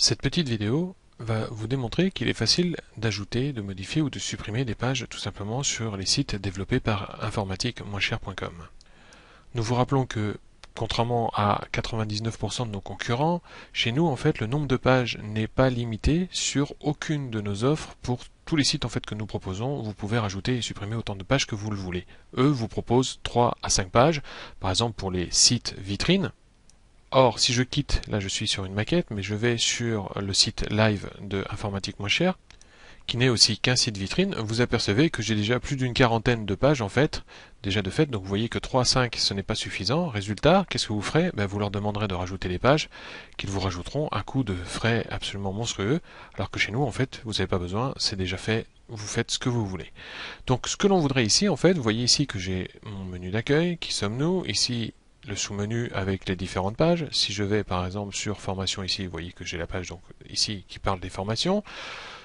Cette petite vidéo va vous démontrer qu'il est facile d'ajouter, de modifier ou de supprimer des pages tout simplement sur les sites développés par informatique-moins-cher.com. Nous vous rappelons que, contrairement à 99% de nos concurrents, chez nous en fait le nombre de pages n'est pas limité sur aucune de nos offres. Pour tous les sites en fait que nous proposons, vous pouvez rajouter et supprimer autant de pages que vous le voulez. Eux vous proposent 3 à 5 pages, par exemple pour les sites vitrines. Or, si je quitte, là je suis sur une maquette, mais je vais sur le site live de Informatique Moins Cher, qui n'est aussi qu'un site vitrine, vous apercevez que j'ai déjà plus d'une quarantaine de pages en fait, déjà de fait, donc vous voyez que 3 à 5 ce n'est pas suffisant. Résultat, qu'est-ce que vous ferez? Vous leur demanderez de rajouter des pages, qu'ils vous rajouteront un coût de frais absolument monstrueux, alors que chez nous en fait, vous n'avez pas besoin, c'est déjà fait, vous faites ce que vous voulez. Donc ce que l'on voudrait ici en fait, vous voyez ici que j'ai mon menu d'accueil, qui sommes-nous, ici le sous-menu avec les différentes pages. Si je vais par exemple sur formation ici, vous voyez que j'ai la page donc ici qui parle des formations.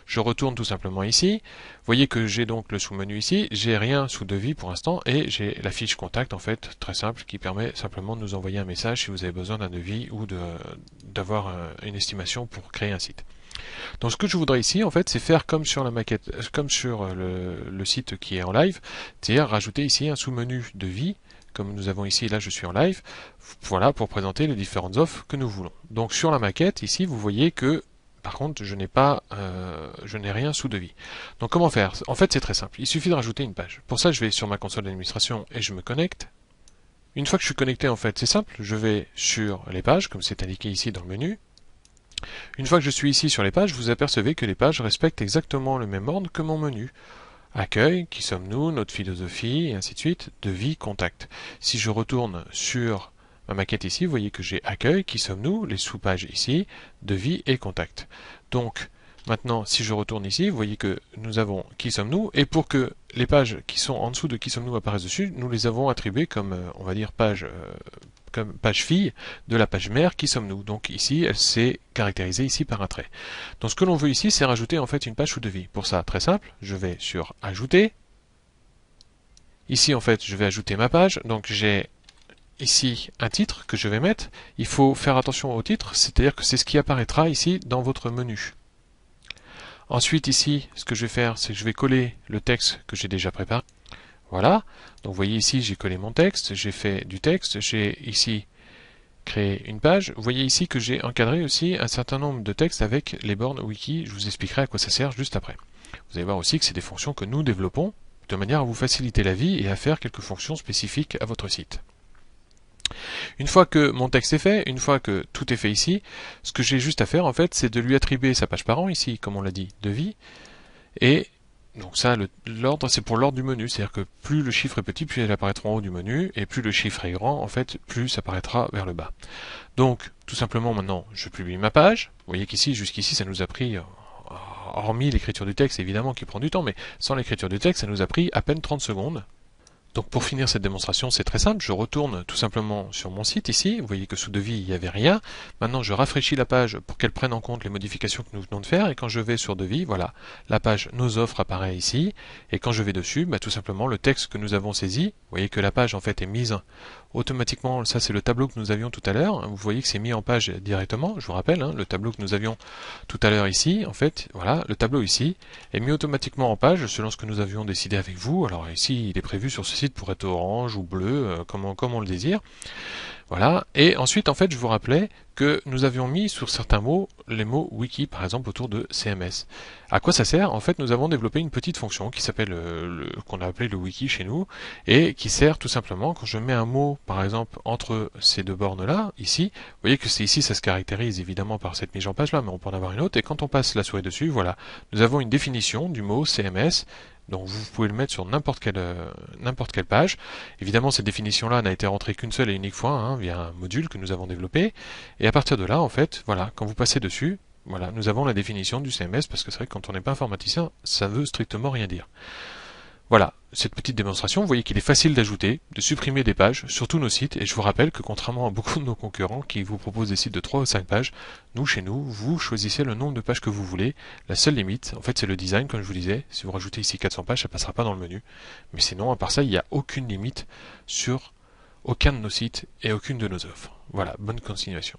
Je retourne tout simplement ici. Vous voyez que j'ai donc le sous-menu ici. J'ai rien sous devis pour l'instant et j'ai la fiche contact en fait très simple qui permet simplement de nous envoyer un message si vous avez besoin d'un devis ou d'avoir une estimation pour créer un site. Donc ce que je voudrais ici en fait c'est faire comme sur la maquette, comme sur le site qui est en live, c'est-à-dire rajouter ici un sous-menu devis comme nous avons ici, là je suis en live, voilà pour présenter les différentes offres que nous voulons. Donc sur la maquette, ici vous voyez que par contre je n'ai rien sous devis. Donc comment faire? En fait c'est très simple, il suffit de rajouter une page. Pour ça je vais sur ma console d'administration et je me connecte. Une fois que je suis connecté en fait c'est simple, je vais sur les pages comme c'est indiqué ici dans le menu. Une fois que je suis ici sur les pages, vous apercevez que les pages respectent exactement le même ordre que mon menu. Accueil, qui sommes-nous, notre philosophie, et ainsi de suite, devis, contact. Si je retourne sur ma maquette ici, vous voyez que j'ai accueil, qui sommes-nous, les sous-pages ici, devis et contact. Donc, maintenant, si je retourne ici, vous voyez que nous avons qui sommes-nous, et pour que les pages qui sont en dessous de qui sommes-nous apparaissent dessus, nous les avons attribuées comme, on va dire, comme page fille de la page mère qui sommes-nous. Donc ici, elle s'est caractérisée ici par un trait. Donc ce que l'on veut ici, c'est rajouter en fait une page sous devis. Pour ça, très simple, je vais sur Ajouter. Ici, en fait, je vais ajouter ma page. Donc j'ai ici un titre que je vais mettre. Il faut faire attention au titre, c'est-à-dire que c'est ce qui apparaîtra ici dans votre menu. Ensuite, ici, ce que je vais faire, c'est que je vais coller le texte que j'ai déjà préparé. Voilà, donc vous voyez ici j'ai collé mon texte, j'ai fait du texte, j'ai ici créé une page. Vous voyez ici que j'ai encadré aussi un certain nombre de textes avec les bornes wiki, je vous expliquerai à quoi ça sert juste après. Vous allez voir aussi que c'est des fonctions que nous développons de manière à vous faciliter la vie et à faire quelques fonctions spécifiques à votre site. Une fois que mon texte est fait, une fois que tout est fait ici, ce que j'ai juste à faire en fait c'est de lui attribuer sa page parent ici, comme on l'a dit, devis, et donc ça, l'ordre, c'est pour l'ordre du menu, c'est-à-dire que plus le chiffre est petit, plus il apparaîtra en haut du menu, et plus le chiffre est grand, en fait, plus ça apparaîtra vers le bas. Donc, tout simplement, maintenant, je publie ma page. Vous voyez qu'ici, jusqu'ici, ça nous a pris, hormis l'écriture du texte, évidemment, qui prend du temps, mais sans l'écriture du texte, ça nous a pris à peine 30 secondes. Donc pour finir cette démonstration, c'est très simple, je retourne tout simplement sur mon site ici, vous voyez que sous devis il n'y avait rien. Maintenant je rafraîchis la page pour qu'elle prenne en compte les modifications que nous venons de faire, et quand je vais sur devis, voilà, la page Nos offres apparaît ici, et quand je vais dessus, tout simplement le texte que nous avons saisi, vous voyez que la page en fait est mise automatiquement, ça c'est le tableau que nous avions tout à l'heure, vous voyez que c'est mis en page directement, je vous rappelle, le tableau que nous avions tout à l'heure ici, en fait, voilà, le tableau ici est mis automatiquement en page selon ce que nous avions décidé avec vous. Alors ici il est prévu sur ce site pour être orange ou bleu, comme on le désire. Voilà. Et ensuite, en fait, je vous rappelais que nous avions mis sur certains mots les mots wiki, par exemple autour de CMS. À quoi ça sert? En fait, nous avons développé une petite fonction qui s'appelle qu'on a appelé le wiki chez nous, et qui sert tout simplement quand je mets un mot, par exemple, entre ces deux bornes-là, ici. Vous voyez que c'est ici, ça se caractérise évidemment par cette mise en page-là, mais on peut en avoir une autre. Et quand on passe la souris dessus, voilà, nous avons une définition du mot CMS. Donc vous pouvez le mettre sur n'importe quelle page. Évidemment, cette définition-là n'a été rentrée qu'une seule et unique fois, via un module que nous avons développé. Et à partir de là, en fait, voilà, quand vous passez dessus, voilà, nous avons la définition du CMS, parce que c'est vrai que quand on n'est pas informaticien, ça veut strictement rien dire. Voilà, cette petite démonstration, vous voyez qu'il est facile d'ajouter, de supprimer des pages sur tous nos sites, et je vous rappelle que contrairement à beaucoup de nos concurrents qui vous proposent des sites de 3 ou 5 pages, nous, chez nous, vous choisissez le nombre de pages que vous voulez. La seule limite, en fait, c'est le design, comme je vous disais. Si vous rajoutez ici 400 pages, ça passera pas dans le menu. Mais sinon, à part ça, il n'y a aucune limite sur aucun de nos sites et aucune de nos offres. Voilà, bonne continuation.